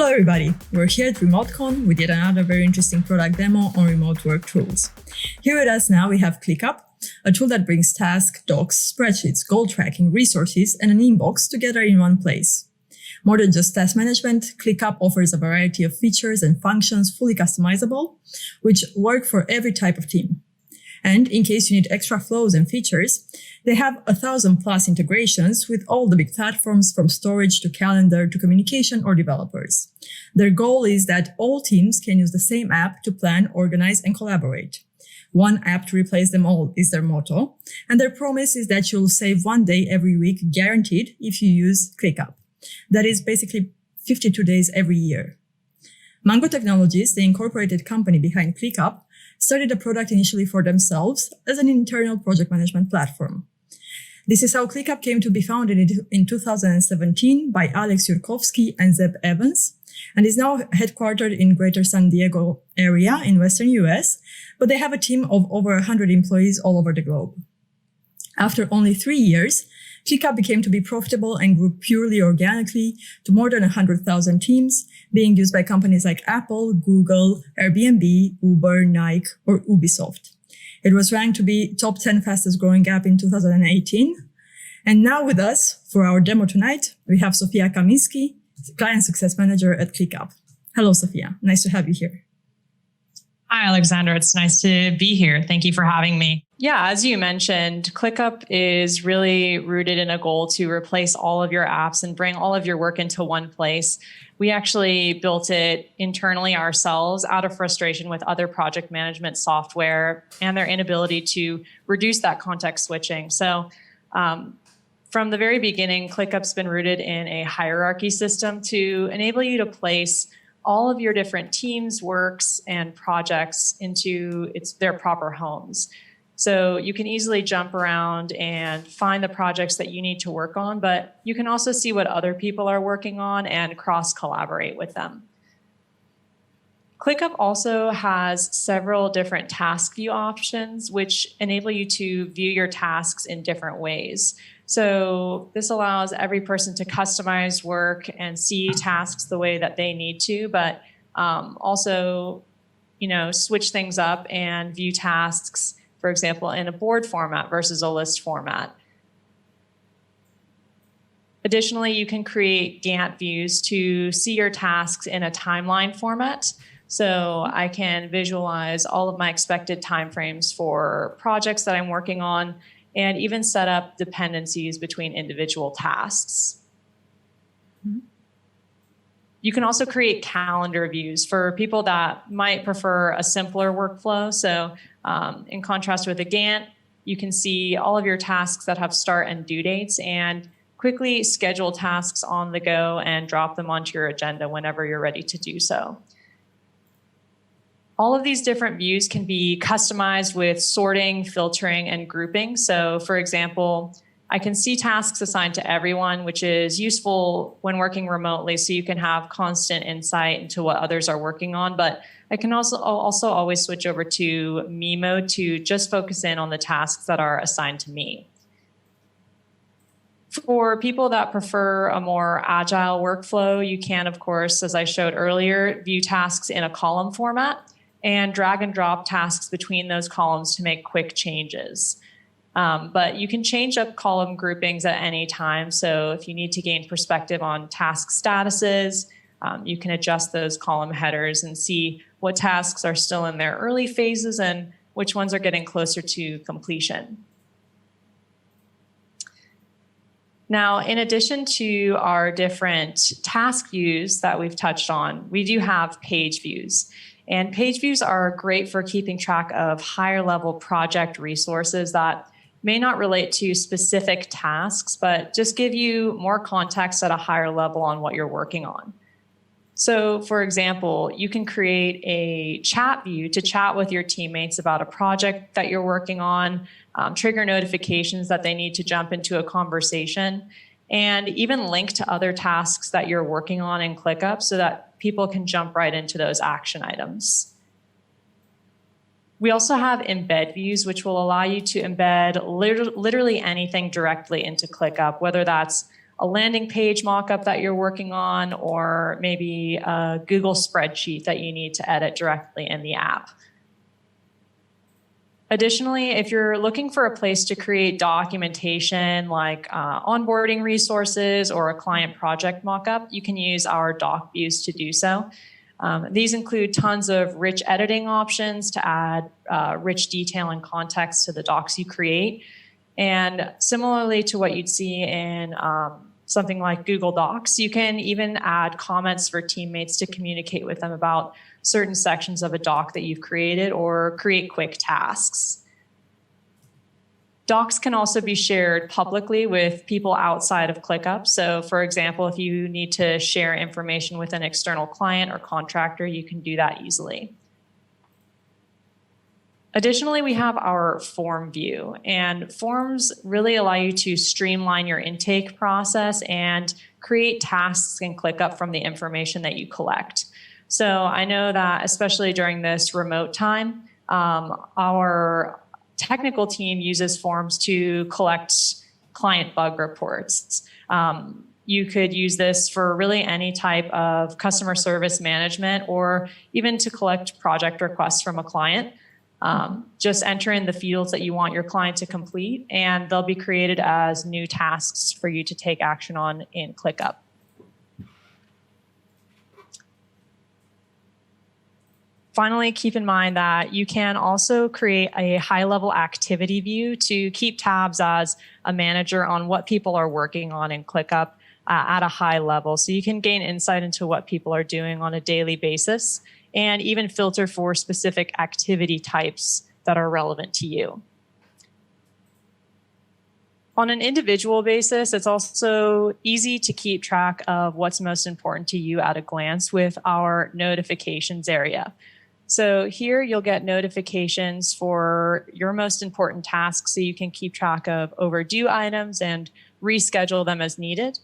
Hello everybody, we're here at RemoteCon with yet another very interesting product demo on remote work tools. Here with us now we have ClickUp, a tool that brings tasks, docs, spreadsheets, goal tracking, resources, and an inbox together in one place. More than just task management, ClickUp offers a variety of features and functions fully customizable, which work for every type of team. And in case you need extra flows and features, they have 1,000+ integrations with all the big platforms from storage to calendar to communication or developers. Their goal is that all teams can use the same app to plan, organize, and collaborate. One app to replace them all is their motto, and their promise is that you'll save 1 day every week guaranteed if you use ClickUp. That is basically 52 days every year. Mango Technologies, the incorporated company behind ClickUp, started the product initially for themselves as an internal project management platform. This is how ClickUp came to be founded in 2017 by Alex Yurkovsky and Zeb Evans, and is now headquartered in Greater San Diego area in Western US, but they have a team of over 100 employees all over the globe. After only 3 years, ClickUp became to be profitable and grew purely organically to more than 100,000 teams, being used by companies like Apple, Google, Airbnb, Uber, Nike, or Ubisoft. It was ranked to be top 10 fastest growing app in 2018. And now with us for our demo tonight, we have Sofia Kaminski, Client Success Manager at ClickUp. Hello, Sofia. Nice to have you here. Hi, Alexandra. It's nice to be here. Thank you for having me. Yeah, as you mentioned, ClickUp is really rooted in a goal to replace all of your apps and bring all of your work into one place. We actually built it internally ourselves out of frustration with other project management software and their inability to reduce that context switching. So from the very beginning, ClickUp's been rooted in a hierarchy system to enable you to place all of your different teams, works, and projects into their proper homes. So you can easily jump around and find the projects that you need to work on, but you can also see what other people are working on and cross-collaborate with them. ClickUp also has several different task view options, which enable you to view your tasks in different ways. So this allows every person to customize work and see tasks the way that they need to, but also, switch things up and view tasks, for example, in a board format versus a list format. Additionally, you can create Gantt views to see your tasks in a timeline format. So I can visualize all of my expected timeframes for projects that I'm working on, and even set up dependencies between individual tasks. Mm-hmm. You can also create calendar views for people that might prefer a simpler workflow. So in contrast with a Gantt, you can see all of your tasks that have start and due dates and quickly schedule tasks on the go and drop them onto your agenda whenever you're ready to do so. All of these different views can be customized with sorting, filtering, and grouping. So for example, I can see tasks assigned to everyone, which is useful when working remotely so you can have constant insight into what others are working on. But I can also always switch over to me mode to just focus in on the tasks that are assigned to me. For people that prefer a more agile workflow, you can, of course, as I showed earlier, view tasks in a column format and drag and drop tasks between those columns to make quick changes. But you can change up column groupings at any time. So if you need to gain perspective on task statuses, you can adjust those column headers and see what tasks are still in their early phases and which ones are getting closer to completion. Now, in addition to our different task views that we've touched on, we do have page views. And page views are great for keeping track of higher level project resources that may not relate to specific tasks, but just give you more context at a higher level on what you're working on. So for example, you can create a chat view to chat with your teammates about a project that you're working on, trigger notifications that they need to jump into a conversation, and even link to other tasks that you're working on in ClickUp so that people can jump right into those action items. We also have embed views, which will allow you to embed literally anything directly into ClickUp, whether that's a landing page mockup that you're working on, or maybe a Google spreadsheet that you need to edit directly in the app. Additionally, if you're looking for a place to create documentation like onboarding resources or a client project mockup, you can use our doc views to do so. These include tons of rich editing options to add rich detail and context to the docs you create. And similarly to what you'd see in something like Google Docs, you can even add comments for teammates to communicate with them about certain sections of a doc that you've created or create quick tasks. Docs can also be shared publicly with people outside of ClickUp. So for example, if you need to share information with an external client or contractor, you can do that easily. Additionally, we have our form view, and forms really allow you to streamline your intake process and create tasks in ClickUp from the information that you collect. So I know that especially during this remote time, our technical team uses forms to collect client bug reports. You could use this for really any type of customer service management or even to collect project requests from a client. Just enter in the fields that you want your client to complete, and they'll be created as new tasks for you to take action on in ClickUp. Finally, keep in mind that you can also create a high-level activity view to keep tabs as a manager on what people are working on in ClickUp at a high level. So you can gain insight into what people are doing on a daily basis and even filter for specific activity types that are relevant to you. On an individual basis, it's also easy to keep track of what's most important to you at a glance with our notifications area. So here you'll get notifications for your most important tasks so you can keep track of overdue items and reschedule them as needed.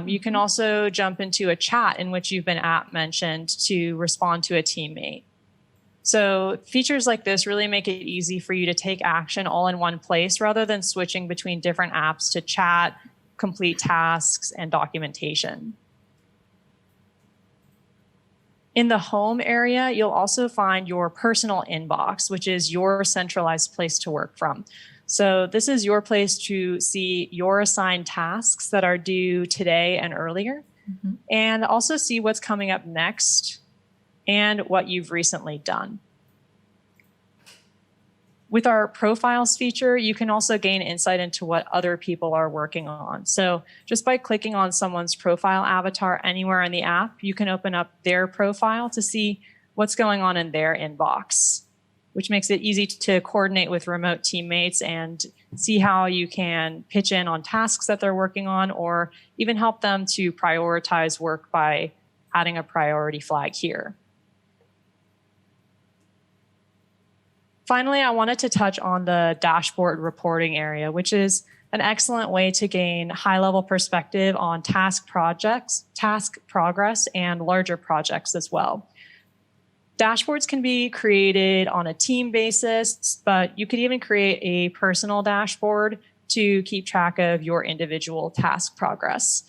You can also jump into a chat in which you've been mentioned to respond to a teammate. So features like this really make it easy for you to take action all in one place rather than switching between different apps to chat, complete tasks, and documentation. In the home area, you'll also find your personal inbox, which is your centralized place to work from. So this is your place to see your assigned tasks that are due today and earlier, and also see what's coming up next and what you've recently done. With our profiles feature, you can also gain insight into what other people are working on. So just by clicking on someone's profile avatar anywhere in the app, you can open up their profile to see what's going on in their inbox, which makes it easy to coordinate with remote teammates and see how you can pitch in on tasks that they're working on, or even help them to prioritize work by adding a priority flag here. Finally, I wanted to touch on the dashboard reporting area, which is an excellent way to gain high-level perspective on task progress, and larger projects as well. Dashboards can be created on a team basis, but you could even create a personal dashboard to keep track of your individual task progress.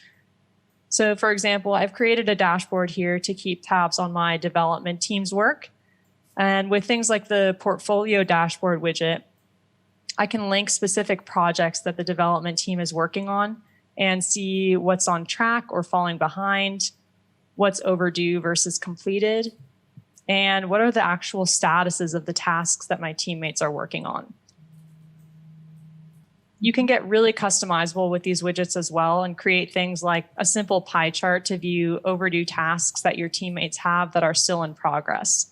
So for example, I've created a dashboard here to keep tabs on my development team's work. And with things like the portfolio dashboard widget, I can link specific projects that the development team is working on and see what's on track or falling behind, what's overdue versus completed, and what are the actual statuses of the tasks that my teammates are working on. You can get really customizable with these widgets as well and create things like a simple pie chart to view overdue tasks that your teammates have that are still in progress.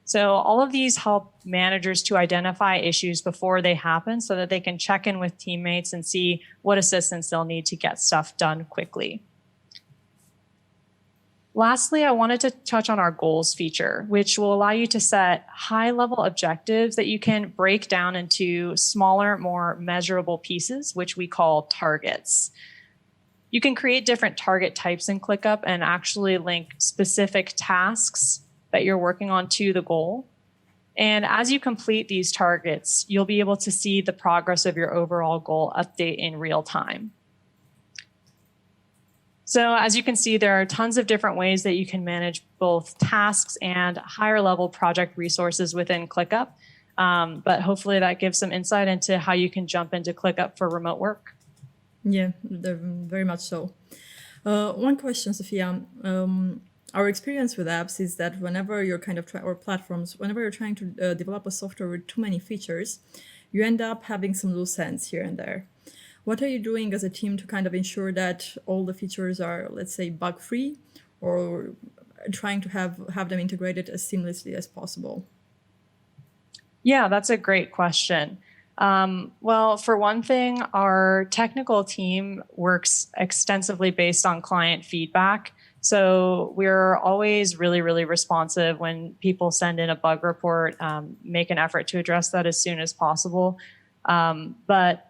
So all of these help managers to identify issues before they happen so that they can check in with teammates and see what assistance they'll need to get stuff done quickly. Lastly, I wanted to touch on our goals feature, which will allow you to set high-level objectives that you can break down into smaller, more measurable pieces, which we call targets. You can create different target types in ClickUp and actually link specific tasks that you're working on to the goal. And as you complete these targets, you'll be able to see the progress of your overall goal update in real time. So as you can see, there are tons of different ways that you can manage both tasks and higher level project resources within ClickUp. But hopefully that gives some insight into how you can jump into ClickUp for remote work. Yeah, very much so. One question, Sophia. Our experience with apps is that whenever you're or platforms, whenever you're trying to develop a software with too many features, you end up having some loose ends here and there. What are you doing as a team to kind of ensure that all the features are, let's say, bug-free, or trying to have them integrated as seamlessly as possible? Yeah, that's a great question. Well, for one thing, our technical team works extensively based on client feedback. So we're always really, really responsive when people send in a bug report, make an effort to address that as soon as possible. But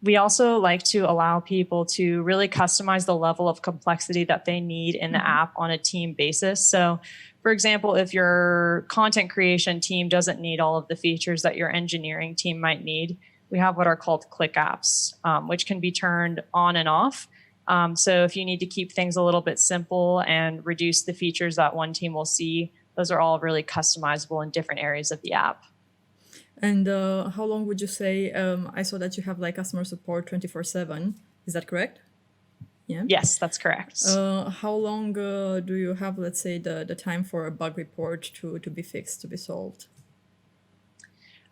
we also like to allow people to really customize the level of complexity that they need in the app on a team basis. So, for example, if your content creation team doesn't need all of the features that your engineering team might need, we have what are called click apps, which can be turned on and off. So if you need to keep things a little bit simple and reduce the features that one team will see, those are all really customizable in different areas of the app. And how long would you say, I saw that you have like customer support 24/7. Is that correct? Yeah. Yes, that's correct. How long do you have, let's say, the time for a bug report to be fixed, to be solved?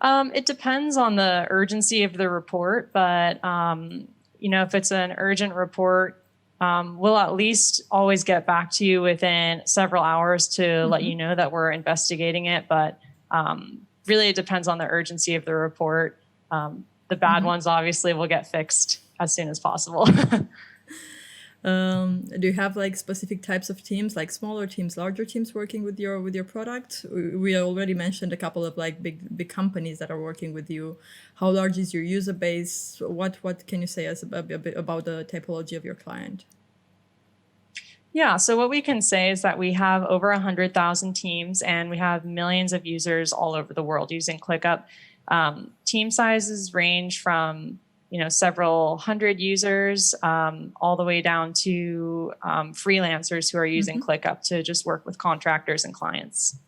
It depends on the urgency of the report, but if it's an urgent report, we'll at least always get back to you within several hours to let you know that we're investigating it. But really, it depends on the urgency of the report. The bad ones obviously will get fixed as soon as possible. Do you have like specific types of teams, like smaller teams, larger teams working with your product? We already mentioned a couple of like big companies that are working with you. How large is your user base? What can you say us a bit about the typology of your client? Yeah, so what we can say is that we have over 100,000 teams and we have millions of users all over the world using ClickUp. Team sizes range from several hundred users all the way down to freelancers who are using ClickUp to just work with contractors and clients.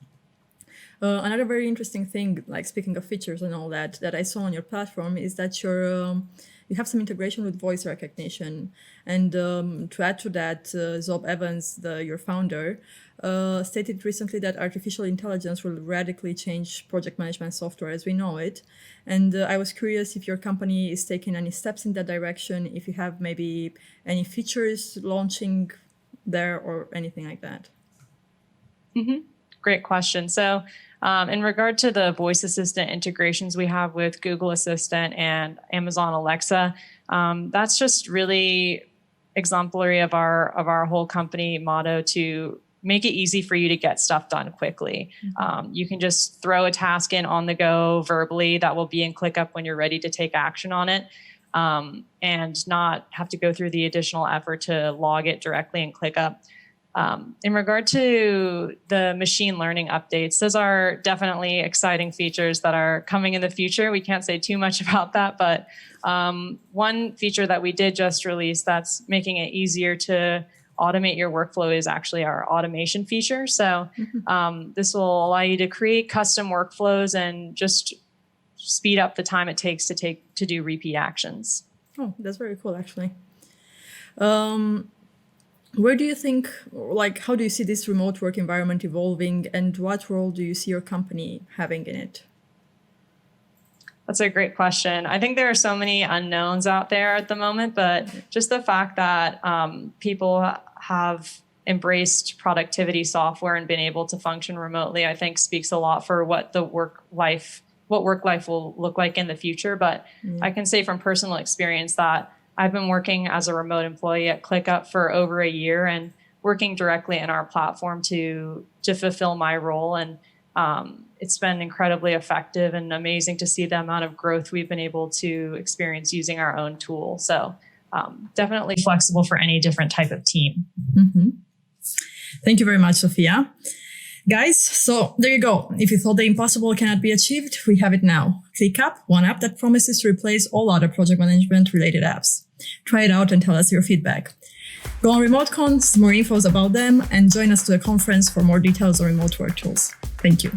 Another very interesting thing, like speaking of features and all that I saw on your platform is that you have some integration with voice recognition. And to add to that, Zob Evans, your founder, stated recently that artificial intelligence will radically change project management software as we know it. And I was curious if your company is taking any steps in that direction, if you have maybe any features launching there or anything like that. Great question. So in regard to the voice assistant integrations we have with Google Assistant and Amazon Alexa, that's just really exemplary of our whole company motto to make it easy for you to get stuff done quickly. You can just throw a task in on the go verbally that will be in ClickUp when you're ready to take action on it, and not have to go through the additional effort to log it directly in ClickUp. In regard to the machine learning updates, those are definitely exciting features that are coming in the future. We can't say too much about that, but one feature that we did just release that's making it easier to automate your workflow is actually our automation feature. So this will allow you to create custom workflows and just speed up the time it takes to do repeat actions. Oh, that's very cool, actually. Where do you think, like, how do you see this remote work environment evolving, and what role do you see your company having in it? That's a great question. I think there are so many unknowns out there at the moment, but just the fact that people have embraced productivity software and been able to function remotely, I think speaks a lot for what work life will look like in the future. But I can say from personal experience that I've been working as a remote employee at ClickUp for over a year and working directly in our platform to fulfill my role. And it's been incredibly effective and amazing to see the amount of growth we've been able to experience using our own tool. So definitely flexible for any different type of team. Thank you very much, Sophia. Guys, so there you go. If you thought the impossible cannot be achieved, we have it now. ClickUp, one app that promises to replace all other project management related apps. Try it out and tell us your feedback. Go on RemoteCon, see more infos about them, and join us to the conference for more details on remote work tools. Thank you.